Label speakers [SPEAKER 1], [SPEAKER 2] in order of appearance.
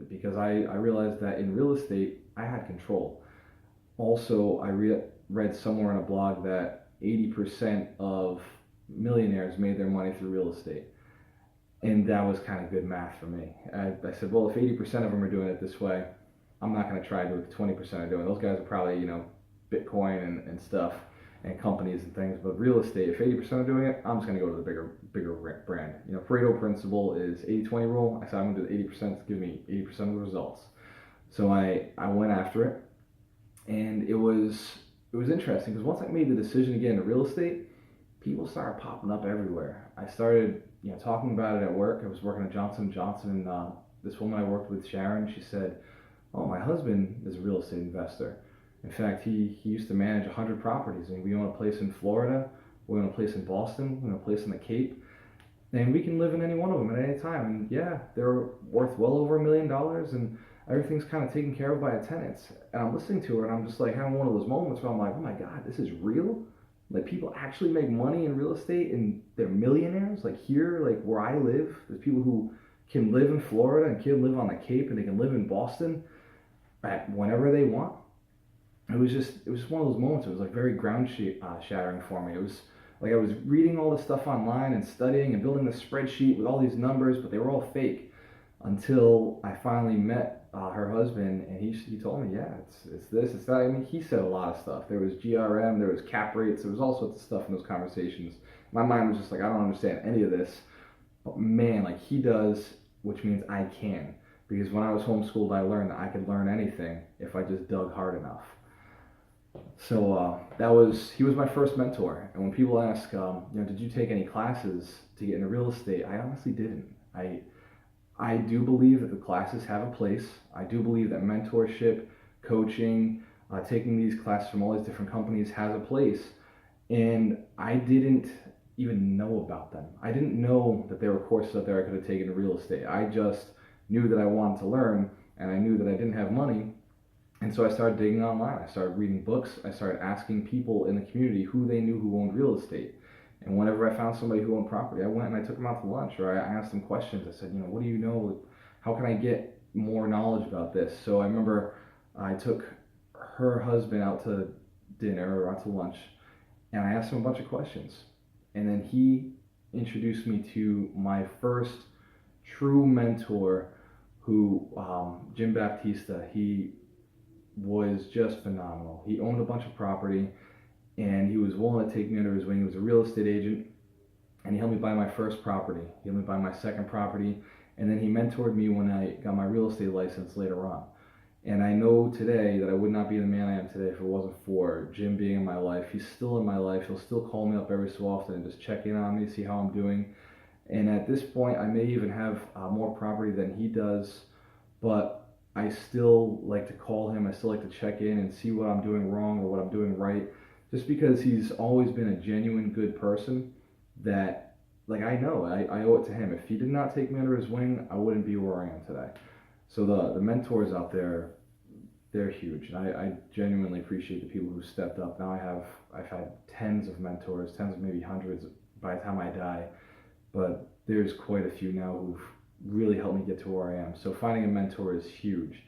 [SPEAKER 1] because I realized that in real estate I had control. Also, read somewhere on a blog that 80% of millionaires made their money through real estate. And that was kind of good math for me. I said, well, if 80% of them are doing it this way, I'm not going to try to do it. 20% are doing it. Those guys are probably, Bitcoin and stuff and companies and things. But real estate, if 80% are doing it, I'm just going to go to the bigger brand. Pareto principle is 80-20 rule. I said, I'm going to do the 80% to give me 80% of the results. So I went after it, and it was interesting because once I made the decision to get into real estate, people started popping up everywhere. I started, talking about it at work. I was working at Johnson & Johnson, and this woman I worked with, Sharon, she said, "Oh, my husband is a real estate investor. In fact, he used to manage 100 properties, and we own a place in Florida, we own a place in Boston, we own a place in the Cape, and we can live in any one of them at any time. And yeah, they're worth well over $1 million, and everything's kind of taken care of by the tenants." And I'm listening to her, and I'm just like having one of those moments where I'm like, oh my God, this is real? Like, people actually make money in real estate and they're millionaires? Like, here, like where I live, there's people who can live in Florida and can live on the Cape, and they can live in Boston at whenever they want. It was just one of those moments. It was like very shattering for me. It was like I was reading all this stuff online and studying and building this spreadsheet with all these numbers, but they were all fake until I finally met her husband, and he told me, yeah, it's this, it's that. I mean, he said a lot of stuff. There was GRM, there was cap rates, there was all sorts of stuff in those conversations. My mind was just like, I don't understand any of this, but man, like he does, which means I can. Because when I was homeschooled, I learned that I could learn anything if I just dug hard enough. So he was my first mentor. And when people ask, did you take any classes to get into real estate? I honestly didn't. I do believe that the classes have a place. I do believe that mentorship, coaching, taking these classes from all these different companies has a place. And I didn't even know about them. I didn't know that there were courses out there I could have taken in real estate. I just knew that I wanted to learn, and I knew that I didn't have money. And so I started digging online. I started reading books. I started asking people in the community who they knew who owned real estate. And whenever I found somebody who owned property, I went and I took them out to lunch, or I asked them questions. I said, what do you know? How can I get more knowledge about this? So I remember I took her husband out to dinner or out to lunch, and I asked him a bunch of questions. And then he introduced me to my first true mentor, who, Jim Baptista. He was just phenomenal. He owned a bunch of property, and he was willing to take me under his wing. He was a real estate agent, and he helped me buy my first property. He helped me buy my second property, and then he mentored me when I got my real estate license later on. And I know today that I would not be the man I am today if it wasn't for Jim being in my life. He's still in my life. He'll still call me up every so often and just check in on me, see how I'm doing. And at this point, I may even have more property than he does, but I still like to call him. I still like to check in and see what I'm doing wrong or what I'm doing right, just because he's always been a genuine good person that, like, I know I owe it to him. If he did not take me under his wing, I wouldn't be where I am today. So the mentors out there, they're huge, and I genuinely appreciate the people who stepped up. Now I've had tens of mentors, tens of maybe hundreds by the time I die, but there's quite a few now who've really helped me get to where I am. So finding a mentor is huge.